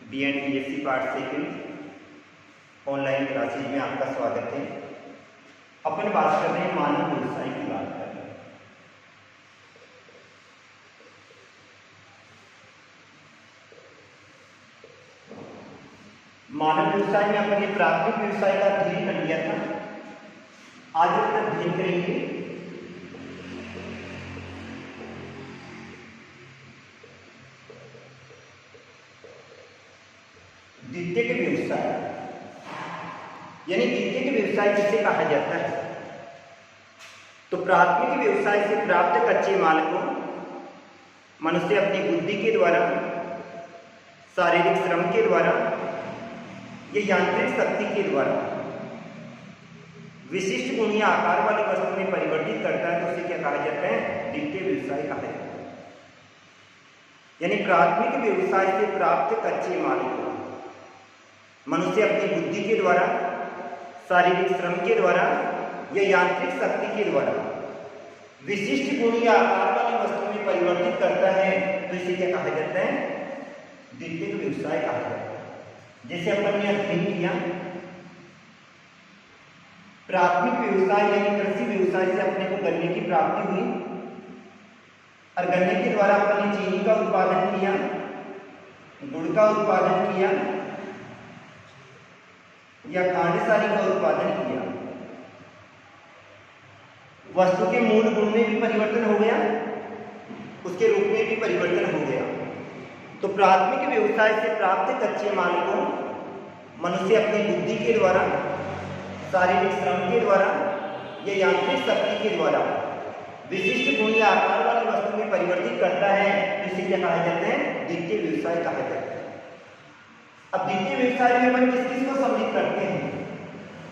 BEd BSc part second online classes में आपका स्वागत है। अपन बात कर रहे हैं मानव व्यवसाय की बात कर रहे हैं। मानव व्यवसाय में अपन ने प्राथमिक व्यवसाय का अध्ययन कर लिया था। आज अपन अध्ययन करेंगे द्वितीयक व्यवसाय, यानी द्वितीयक व्यवसाय किसे कहा जाता है। तो प्राथमिक व्यवसाय से प्राप्त कच्चे माल को मनुष्य अपनी बुद्धि के द्वारा, शारीरिक श्रम के द्वारा या यांत्रिक शक्ति के द्वारा विशिष्ट गुण या आकार वाली वस्तु में परिवर्तित करता है, तो उसे क्या कहा जाता है, द्वितीय व्यवसाय कहा जाता है। यानी प्राथमिक व्यवसाय से प्राप्त कच्चे माल को मनुष्य अपनी बुद्धि के द्वारा, शारीरिक श्रम के द्वारा या यांत्रिक शक्ति के द्वारा विशिष्ट गुण या आकार वाली वस्तु में परिवर्तित करता है, तो इसे क्या कहा जाता है, द्वितीयक व्यवसाय कहा जाता है। जैसे अपन ने अध्ययन किया प्राथमिक व्यवसाय यानी कृषि व्यवसाय से अपने को गन्ने की प्राप्ति हुई और गन्ने के द्वारा अपन ने चीनी का उत्पादन किया, गुड़ का उत्पादन किया या खांडसारी का उत्पादन किया। वस्तु के मूल गुण में भी परिवर्तन हो गया, उसके रूप में भी परिवर्तन हो गया। तो प्राथमिक व्यवसाय से प्राप्त कच्चे माल को मनुष्य अपनी बुद्धि के द्वारा, शारीरिक श्रम के द्वारा या यांत्रिक शक्ति के द्वारा विशिष्ट गुण या आकार वाली वस्तु में परिवर्तित करता है, तो इसे क्या कहा जाता है, द्वितीय व्यवसाय कहा जाता है। अब द्वितीय व्यवसाय में अपन किस किस को सम्मिलित करते हैं,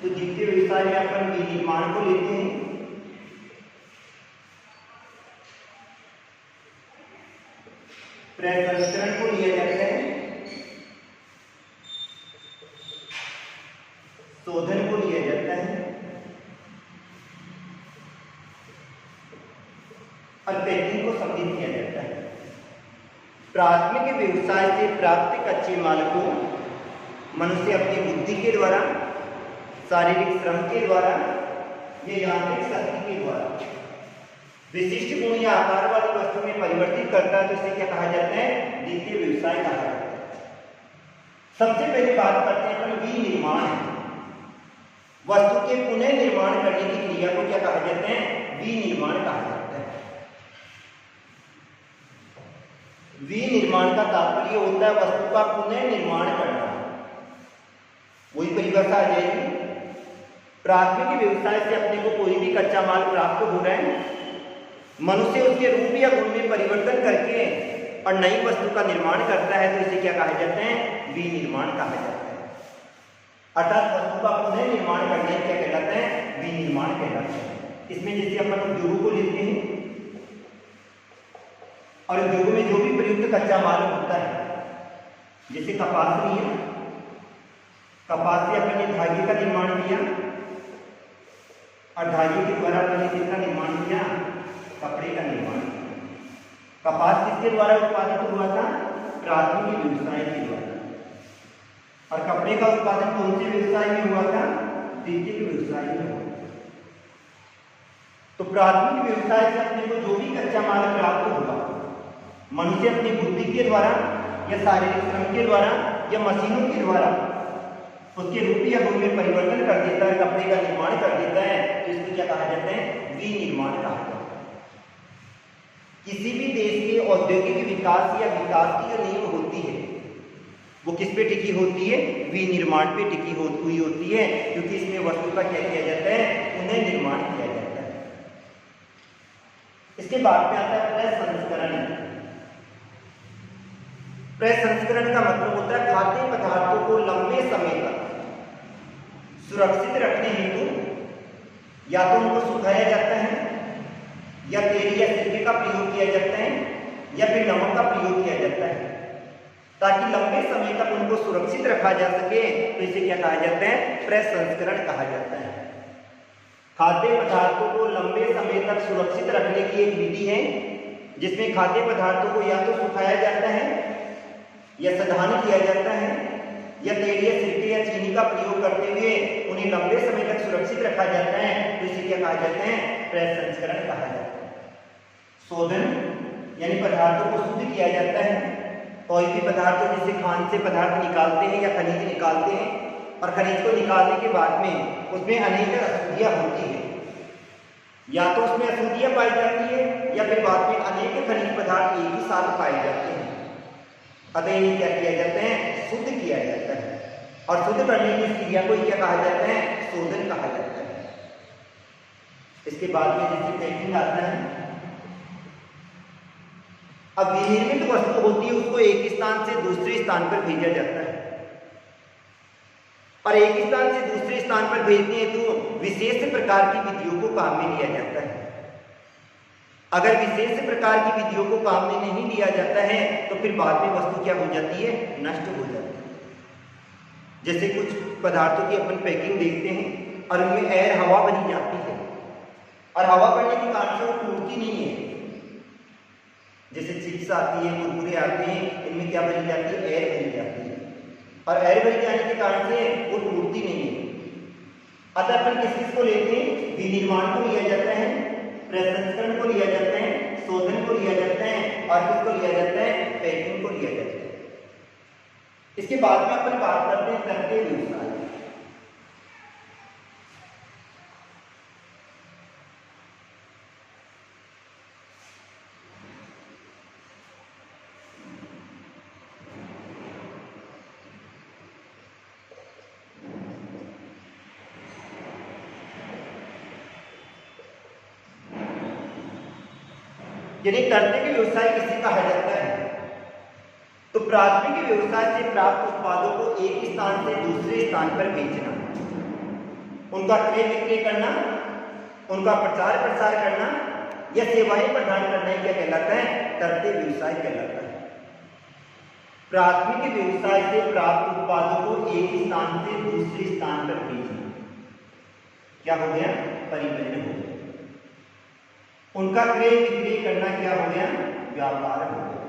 तो द्वितीय व्यवसाय में अपन विनिर्माण को लेते हैं, प्रसंस्करण को लिया जाता है, शोधन को लिया जाता है और पैकिंग को सम्मिलित किया जाता है। प्राथमिक व्यवसाय से प्राप्त कच्चे माल को मनुष्य अपनी बुद्धि के द्वारा, शारीरिक श्रम के द्वारा या यांत्रिक शक्ति के द्वारा विशिष्ट गुण या आकार वाली वस्तु में परिवर्तित करता है, तो इसे क्या कहा जाता है, द्वितीय व्यवसाय कहा जाता है। सबसे पहले बात करते हैं अपन विनिर्माण। वस्तु के पुनः निर्माण करने की क्रिया को क्या कहा जाता है, विनिर्माण कहा जाता है। विनिर्माण का तात्पर्य होता है वस्तु का पुनः निर्माण करना। वही परिभाषा आ जाएगी। प्राथमिक व्यवसाय से अपने को कोई भी कच्चा माल प्राप्त हो रहा है, मनुष्य उसके रूप या गुण में परिवर्तन करके और नई वस्तु का निर्माण करता है, तो इसे क्या कहा जाता है, विनिर्माण कहा जाता है। अर्थात वस्तु का पुनः निर्माण करने क्या कहलाता है, विनिर्माण कहलाता है। इसमें जैसे अपन उद्योगों को लेते हैं और उद्योगों में जो भी प्रयुक्त कच्चा माल होता है, जैसे कपास ली है, कपास से अपन ने धागे का निर्माण किया और धागे के द्वारा अपन ने किसका निर्माण किया, कपड़े का निर्माण किया। कपास किसके द्वारा उत्पादित हुआ था, प्राथमिक व्यवसाय के द्वारा, और कपड़े का उत्पादन कौन से व्यवसाय में हुआ था, द्वितीयक व्यवसाय में हुआ। तो प्राथमिक व्यवसाय से अपने को जो भी कच्चा माल प्राप्त होगा, मनुष्य अपनी बुद्धि के द्वारा या शारीरिक श्रम के द्वारा या मशीनों के द्वारा उसके रूप या गुण में परिवर्तन कर देता है, कपड़े का निर्माण कर देता है, तो इसको क्या कहा जाता है, विनिर्माण कहा जाता है। किसी भी देश के औद्योगिक विकास या विकास की जो नींव होती है, वो किस पे टिकी होती है, विनिर्माण पे टिकी हुई होती है, क्योंकि इसमें वस्तु का क्या किया जाता है, पुनः निर्माण किया जाता है। इसके बाद में आता है प्रसंस्करण। प्रसंस्करण का मतलब होता है खाद्य पदार्थों को लंबे समय तक सुरक्षित रखने हेतु या तो उनको सुखाया जाता है, या तेल या सिरके का प्रयोग किया जाता है, या फिर नमक का प्रयोग किया जाता है, ताकि लंबे समय तक उनको सुरक्षित रखा जा सके, तो इसे क्या कहा जाता है, प्रसंस्करण कहा जाता है। खाद्य पदार्थों को लंबे समय तक सुरक्षित रखने की एक विधि है, जिसमें खाद्य पदार्थों को या तो सुखाया जाता है या संधान किया जाता है, या तेल या सिरके या चीनी का प्रयोग करते हुए उन्हें लंबे समय तक सुरक्षित रखा जाता है, तो इसे क्या कहा जाता है? प्रसंस्करण कहा जाता है। शोधन यानी पदार्थों को शुद्ध किया जाता है। कोई भी पदार्थ जैसे खान से पदार्थ निकालते हैं या खनिज निकालते हैं, और खनिज को निकालने के बाद में उसमें अनेक अशुद्धियां होती है, या तो उसमें अशुद्धियां पाई जाती है या फिर बाद में अनेक खनिज पदार्थ एक ही साथ पाए जाते हैं। अतः इन्हें क्या किया जाता है? शुद्ध किया जाता है। और शुद्ध करने की इस क्रिया को क्या कहा जाता है? शोधन कहा जाता है। इसके बाद में जैसे पैकिंग आता है, अब विनिर्मित वस्तु होती है उसको एक स्थान से दूसरे स्थान पर भेजा जाता है, और एक स्थान से दूसरे स्थान पर भेजते हैं तो विशेष प्रकार की विधियों को काम में लिया जाता है। अगर विशेष प्रकार की विधियों को काम में नहीं लिया जाता है तो फिर बाद में वस्तु क्या हो जाती है? नष्ट हो जाती है। जैसे कुछ पदार्थों की अपन पैकिंग देखते हैं और उनमें एयर हवा भरी जाती है, और हवा भरने के कारण से वो टूटती नहीं है। जैसे चिप्स आती है, कुरकुरे आते हैं, इनमें क्या भरी जाती है? एयर भरी जाती है, और एयर भरी जाने के कारण से वो टूटती नहीं है। अतः अपन किस को लेते हैं? विनिर्माण को लिया जाता है, प्रसंस्करण को लिया जाता है, शोधन को लिया जाता है, और किसको लिया जाता है? पैकिंग को लिया जाता है। इसके बाद में अपन बात करते हैं तरकीब व्यवसाय। यदि तरते के व्यवसाय किसे कहा जाता है? तो प्राथमिक व्यवसाय से प्राप्त उत्पादों को एक स्थान से दूसरे स्थान पर भेजना, उनका क्रय विक्रय करना, उनका प्रचार प्रसार करना या सेवाएं प्रदान करना क्या कहलाता है? तरते व्यवसाय कहलाता है। प्राथमिक व्यवसाय से प्राप्त उत्पादों को एक स्थान से दूसरे स्थान पर भेजना क्या हो गया? परिवहन हो गया। उनका क्रय विक्रय करना क्या हो गया? व्यापार हो गया।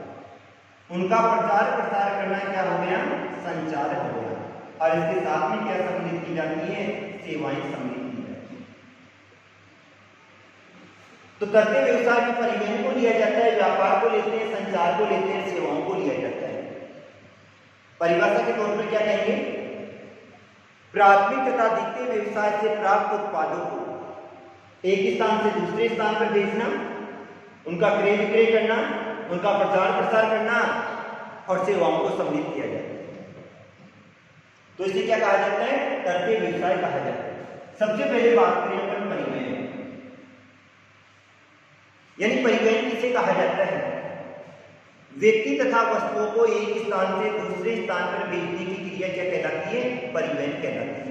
उनका प्रचार प्रसार करना क्या हो गया? संचार हो गया। और इसके साथ में क्या सम्मिलित की जाती है? सेवाएं सम्मिलित की जाती है। तो तरते व्यवसाय में परिवहन को लिया जाता है, व्यापार को लेते हैं, संचार को लेते हैं, सेवाओं को लिया जाता है। परिभाषा के तौर पर क्या कहेंगे? प्राथमिक तथा द्वितीय व्यवसाय से प्राप्त उत्पादों को एक स्थान से दूसरे स्थान पर भेजना, उनका क्रय विक्रय करना, उनका प्रचार प्रसार करना और सेवाओं को सम्मिलित किया जाता है। तो इसे क्या कहा जाता है? तरते व्यवसाय कहा जाता है। सबसे पहले बात करें अपन परिवहन, यानी परिवहन किसे कहा जाता है? व्यक्ति तथा वस्तुओं को एक स्थान से दूसरे स्थान पर भेजने की क्रिया क्या कहलाती है? परिवहन कहलाती है।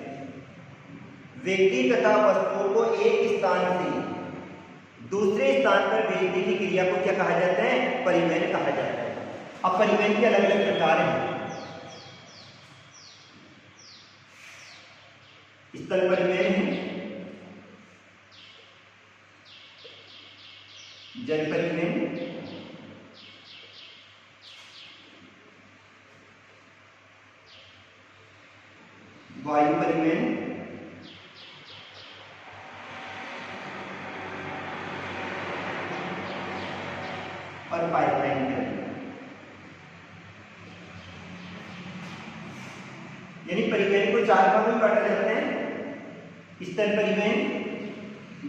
व्यक्ति तथा वस्तुओं को एक स्थान से दूसरे स्थान पर भेजने की क्रिया को क्या कहा जाता है? परिवहन कहा जाता है। अब परिवहन के अलग अलग प्रकार हैं। स्थल परिवहन है, जल परिवहन, वायु परिवहन और पाइपलाइन परिवहन। यानी परिवहन को चार भागों में बांटा जाता है: स्थल परिवहन,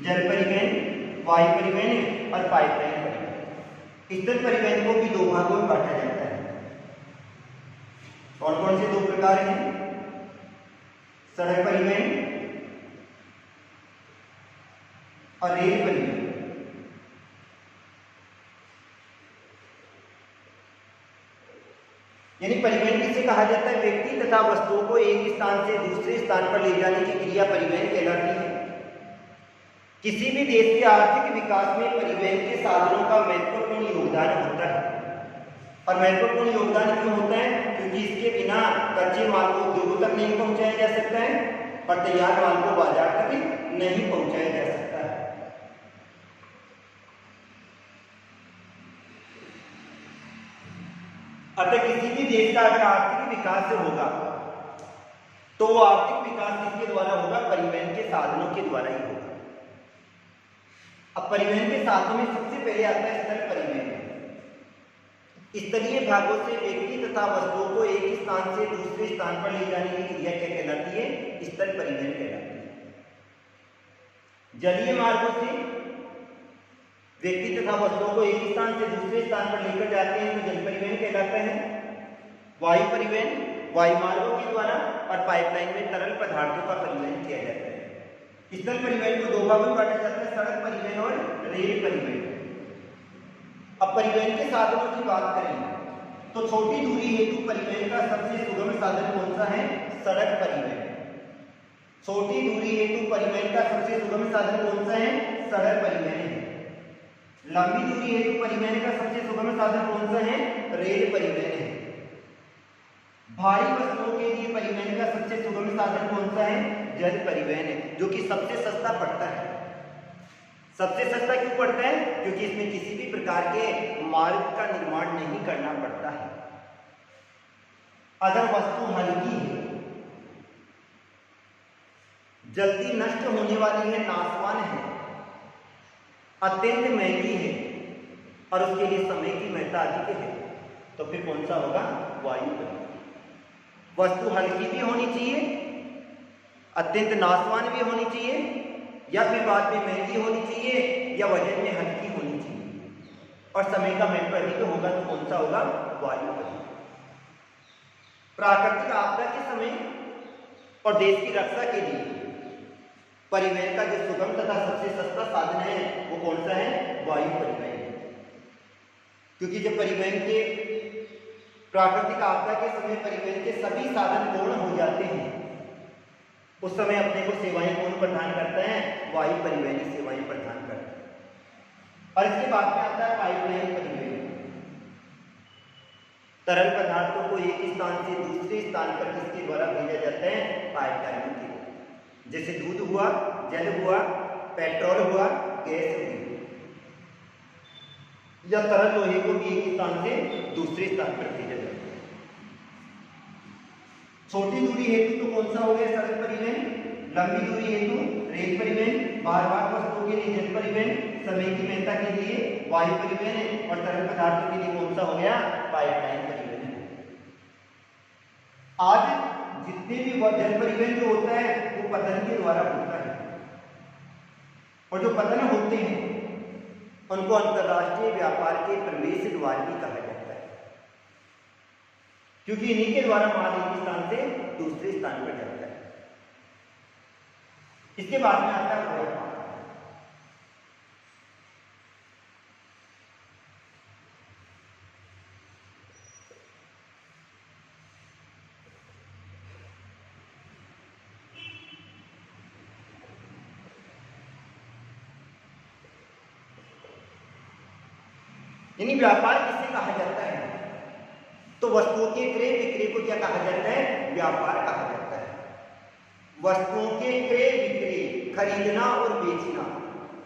जल परिवहन, वायु परिवहन और पाइपलाइन परिवहन। स्थल परिवहन को भी दो भागों में बांटा जाता है। कौन कौन से दो प्रकार हैं? सड़क परिवहन और रेल परिवहन। यानी परिवहन किसे कहा जाता है? व्यक्ति तथा वस्तुओं को एक स्थान से दूसरे स्थान पर ले जाने की क्रिया परिवहन कहलाती है। किसी भी देश के आर्थिक विकास में परिवहन के साधनों का महत्वपूर्ण योगदान होता है। और महत्वपूर्ण योगदान क्यों होता है? क्योंकि इसके बिना कच्चे माल को उद्योगों तक नहीं पहुंचाया जा सकता है और तैयार माल को बाजार तक नहीं पहुंचाया जा सकता है। अतः किसी भी देश का अगर आर्थिक विकास होगा तो वो आर्थिक विकास किसके द्वारा होगा? परिवहन के साधनों के द्वारा ही होगा। अब परिवहन के साधनों में सबसे पहले आता है स्थल परिवहन। स्थलीय भागों से व्यक्ति तथा वस्तुओं को एक स्थान से दूसरे स्थान पर ले जाने की क्रिया क्या कहलाती है? स्थल परिवहन कहलाती है। जलीय मार्गों से व्यक्ति तथा वस्तुओं को एक स्थान से दूसरे स्थान पर लेकर जाते हैं तो जल परिवहन कहलाता है। वायु परिवहन वायु मार्गों के द्वारा और पाइपलाइन में तरल पदार्थों का परिवहन किया जाता है। स्थल परिवहन को दो भागों में बांटा जाता है, सड़क परिवहन और रेल परिवहन। अब परिवहन के साधनों की बात करें तो छोटी दूरी हेतु परिवहन का सबसे सुगम साधन कौन सा है? सड़क परिवहन। छोटी दूरी हेतु परिवहन का सबसे सुगम साधन कौन सा है? सड़क परिवहन है। लंबी दूरी हेतु परिवहन का सबसे सुगम साधन कौन सा है? रेल परिवहन है। भारी वस्तुओं के लिए परिवहन का सबसे सुगम साधन कौन सा है? जल परिवहन है, जो कि सबसे सस्ता पड़ता है। सबसे सस्ता क्यों पड़ता है? क्योंकि इसमें किसी भी प्रकार के मार्ग का निर्माण नहीं करना पड़ता है। अगर वस्तु हल्की है, जल्दी नष्ट होने वाली है, नाशवान है, अत्यंत महंगी है और उसके लिए समय की महत्ता अधिक है, तो फिर कौन सा होगा? वायु परिवहन। वस्तु हल्की भी होनी चाहिए, अत्यंत नाशवान भी होनी चाहिए, या फिर बाद में महंगी होनी चाहिए, या वजन में हल्की होनी चाहिए, और समय का महत्व अधिक होगा तो कौन सा होगा? वायु परिवहन। प्राकृतिक आपदा के समय और देश की रक्षा के लिए परिवहन का जो सुगम तथा सबसे सस्ता साधन है वो कौन सा है? वायु परिवहन। क्योंकि जब परिवहन के प्राकृतिक आपदा के समय परिवहन के सभी साधन पूर्ण हो जाते हैं, उस समय अपने को सेवाएं कौन प्रदान करता है? वायु परिवहन सेवाएं प्रदान करता है। और इसके बाद में आता है पाइपलाइन परिवहन। तरल पदार्थों को एक स्थान से दूसरे स्थान पर किसके द्वारा भेजा जाता है? पाइपलाइन के। जैसे दूध हुआ, जल हुआ, पेट्रोल हुआ, गैस हुई, या तरल लोहे को भी एक स्थान से दूसरे स्थान पर भेजा जाता है। छोटी दूरी हेतु तो कौन सा हो गया? सड़क परिवहन। लंबी दूरी हेतु रेल परिवहन। बार वस्तुओं के लिए जल परिवहन। समय की महत्ता के लिए वायु परिवहन, और तरल पदार्थों के लिए कौन सा हो गया? पाइपलाइन परिवहन। आज जितने भी जल परिवहन जो होता है वो पतन के द्वारा होता है, और जो पतन होते हैं उनको अंतरराष्ट्रीय व्यापार के प्रवेश द्वार भी कहा जाता है, क्योंकि इन्हीं के द्वारा माल एक स्थान से दूसरे स्थान पर जाता है। इसके बाद में आता है व्यापार। यानी व्यापार किसे कहा जाता है? तो वस्तुओं के क्रय विक्रय को क्या कहा जाता है? व्यापार कहा जाता है। वस्तुओं के क्रय विक्रय, खरीदना और बेचना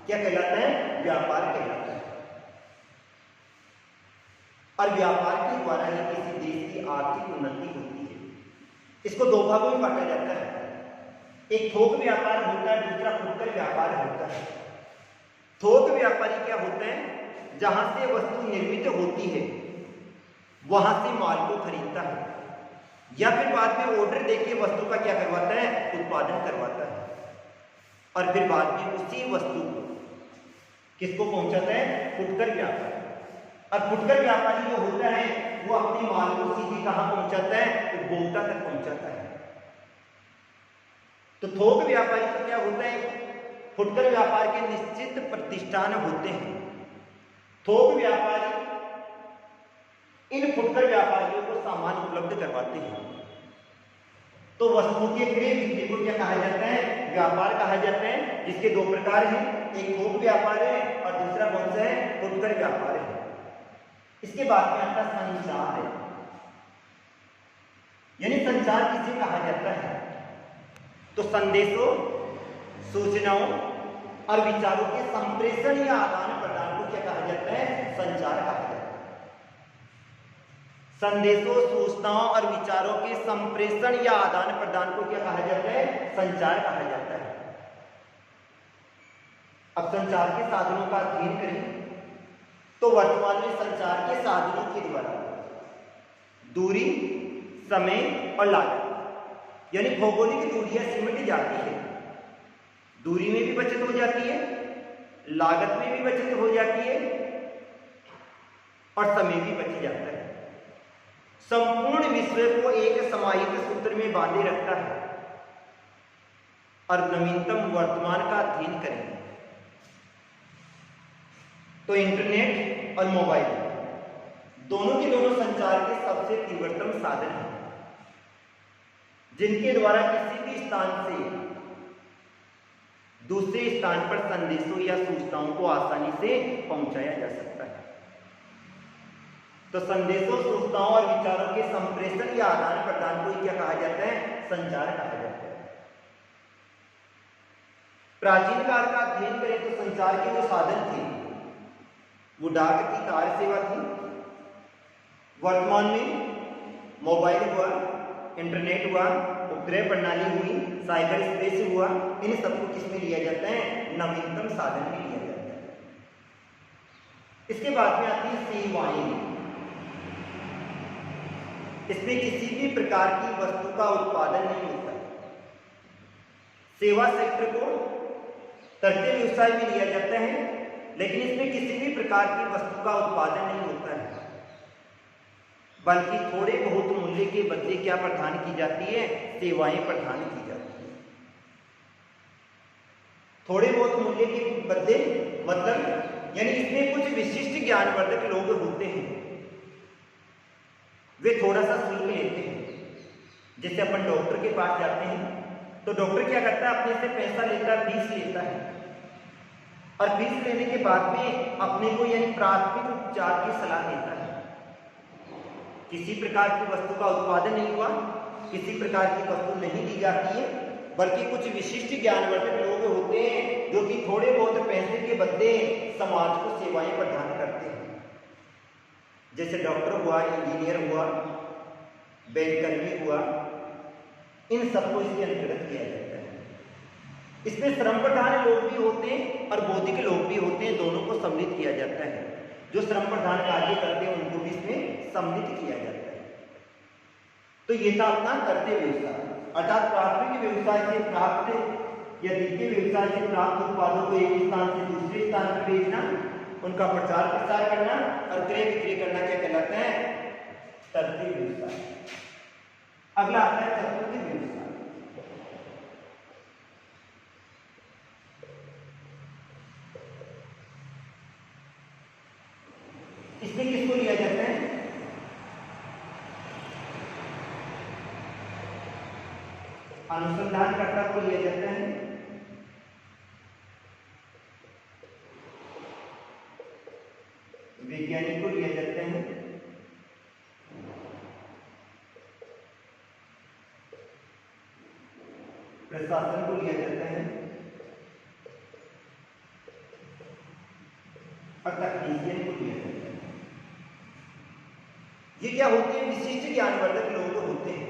क्या कहलाता है? व्यापार कहलाता है। और व्यापार के द्वारा ही किसी देश की आर्थिक उन्नति होती है। इसको दो भागों में बांटा जाता है। एक थोक व्यापार होता है, दूसरा फुटकर व्यापार होता है। थोक व्यापारी क्या होता है? जहां से वस्तु निर्मित होती है वहां से माल को खरीदता है, या फिर बाद में ऑर्डर देके वस्तु का क्या करवाता है? उत्पादन करवाता है, और फिर बाद में उसी वस्तु को किसको पहुंचाता है? फुटकर व्यापारी। और फुटकर व्यापारी जो होता है वो अपने माल को सीधे कहां पहुंचाता है? उपभोक्ता तक पहुंचाता है। तो थोक व्यापारी का क्या होता है? फुटकर व्यापार के निश्चित प्रतिष्ठान होते हैं। थोक व्यापारी इन फुटकर व्यापारियों को सामान उपलब्ध करवाते हैं। तो वस्तुओं के क्रय विक्रय को क्या कहा जाता है? व्यापार कहा जाता है, जिसके दो प्रकार हैं, एक थोक व्यापार है और दूसरा कौन सा है? फुटकर व्यापार है। इसके बाद में आता संचार है। यानी संचार किसे कहा जाता है? तो संदेशों, सूचनाओं और विचारों के संप्रेषण या आदान प्रदान को क्या कहा जाता है? संचार कहा जाता है। संदेशों, सूचनाओं और विचारों के संप्रेषण या आदान प्रदान को क्या कहा जाता है? संचार कहा जाता है। अब संचार के साधनों का अध्ययन करें तो वर्तमान में संचार के साधनों के द्वारा दूरी, समय और लागत यानी भौगोलिक दूरियां सिमट जाती है। दूरी में भी बचत हो जाती है, लागत में भी बचत हो जाती है और समय भी बच जाता है। संपूर्ण विश्व को एक समाहित सूत्र में बांधे रखता है। और नवीनतम वर्तमान का अध्ययन करें तो इंटरनेट और मोबाइल दोनों के दोनों संचार के सबसे तीव्रतम साधन हैं, जिनके द्वारा किसी भी स्थान से दूसरे स्थान पर संदेशों या सूचनाओं को आसानी से पहुंचाया जा सकता है। तो संदेशों, सूचनाओं और विचारों के संप्रेषण या आदान प्रदान को क्या कहा जाता है? संचार कहा जाता है। प्राचीन काल का अध्ययन करें तो संचार के जो साधन थे वो डाक की तार सेवा थी। वर्तमान में मोबाइल हुआ, इंटरनेट हुआ, उपग्रह प्रणाली हुई, साइबर स्पेस हुआ, इन सबको किसमें लिया जाता है? नवीनतम साधन में लिया जाता है। इसके बाद में आती है सेवाएं। इसमें किसी भी प्रकार की वस्तु का उत्पादन नहीं होता। सेवा सेक्टर को तरते व्यवसाय में लिया जाता है, लेकिन इसमें किसी भी प्रकार की वस्तु का उत्पादन नहीं होता है, बल्कि थोड़े बहुत मूल्य के बदले क्या प्रदान की जाती है? सेवाएं प्रदान की जाती है। थोड़े बहुत मूल्य के बदले मतलब यानी इसमें कुछ विशिष्ट ज्ञानवर्धक लोग होते हैं, वे थोड़ा सा शुल्क लेते हैं। जैसे अपन डॉक्टर के पास जाते हैं तो डॉक्टर क्या करता है? अपने से पैसा लेता है, फीस लेता है, और फीस लेने के बाद में अपने को यानी प्राथमिक उपचार की सलाह देता है। किसी प्रकार की वस्तु का उत्पादन नहीं हुआ, किसी प्रकार की वस्तु नहीं दी जाती है, बल्कि कुछ विशिष्ट ज्ञानवर्धक लोग होते हैं जो कि थोड़े बहुत पैसे के बदले समाज को सेवाएं प्रदान करते हैं। जैसे डॉक्टर हुआ, इंजीनियर हुआ, बैंककर्मी हुआ, इन सबको इसके अंतर्गत किया जाता है। इसमें श्रम प्रधान लोग भी होते हैं और बौद्धिक लोग भी होते हैं, दोनों को सम्मिलित किया जाता है। जो श्रम प्रधान कार्य करते हैं उनको भी इसमें सम्मिलित किया जाता है। तो ये था अपना कर्तव्य व्यवसाय, अर्थात प्राथमिक व्यवसाय से प्राप्त या द्वितीय व्यवसाय से प्राप्त उत्पादों को एक स्थान से दूसरे स्थान पर भेजना, उनका प्रचार प्रसार करना और क्रय विक्रय करना क्या कहलाता है? कर्तव्य व्यवसाय। अगला आता है चतुर्थ व्यवसाय। इसमें किसको लिया जाता है? अनुसंधानकर्ता को लिया जाता है, वैज्ञानिक को लिया जाता है, प्रशासन को लिया जाता है और तकनीशियन को लिया जाता है। ये क्या होते हैं? विशिष्ट ज्ञानवर्धक लोग होते हैं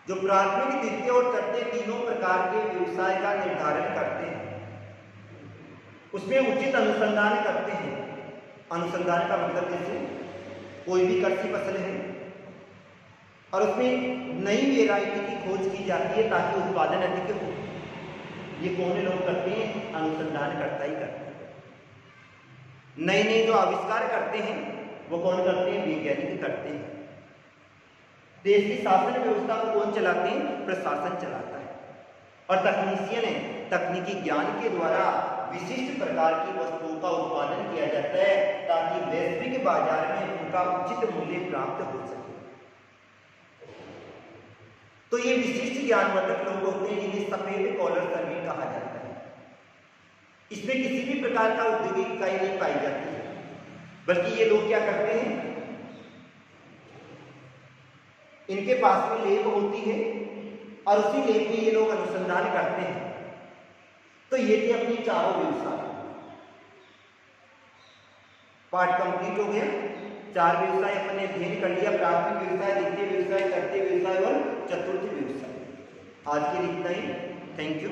जो प्राथमिक, द्वितीय और तृतीय तीनों प्रकार के व्यवसाय का निर्धारण करते हैं, उसमें उचित अनुसंधान करते हैं। अनुसंधान का मतलब जैसे कोई भी कृषि फसल है और उसमें नई वेराइटी की खोज की जाती है ताकि उत्पादन अधिक हो। ये कौन लोग करते हैं? अनुसंधानकर्ता ही करते हैं। नए नए जो आविष्कार करते हैं वो कौन करते हैं? वैज्ञानिक करते हैं। देश की शासन व्यवस्था को कौन चलाते हैं? प्रशासन चलाता है। और तकनीशियन है, तकनीकी ज्ञान के द्वारा विशिष्ट प्रकार की वस्तुओं का उत्पादन किया जाता है ताकि वैश्विक बाजार में उनका उचित मूल्य प्राप्त हो सके। तो ये विशिष्ट ज्ञानवर्धक लोग होते हैं जिन्हें सफेद कॉलर कर्मी कहा जाता है। इसमें किसी भी प्रकार का औद्योगिक इकाई नहीं पाई जाती है, बल्कि ये लोग क्या करते हैं? इनके पास में लैब होती है और उसी लैब में ये लोग अनुसंधान करते हैं। तो ये थे अपनी चारों व्यवसाय। पार्ट कंप्लीट हो गया। 4 व्यवसाय अपन ने अध्ययन कर लिया, प्राथमिक व्यवसाय, द्वितीय व्यवसाय, तृतीय व्यवसाय और चतुर्थ व्यवसाय। आज के लिए इतना ही। Thank you.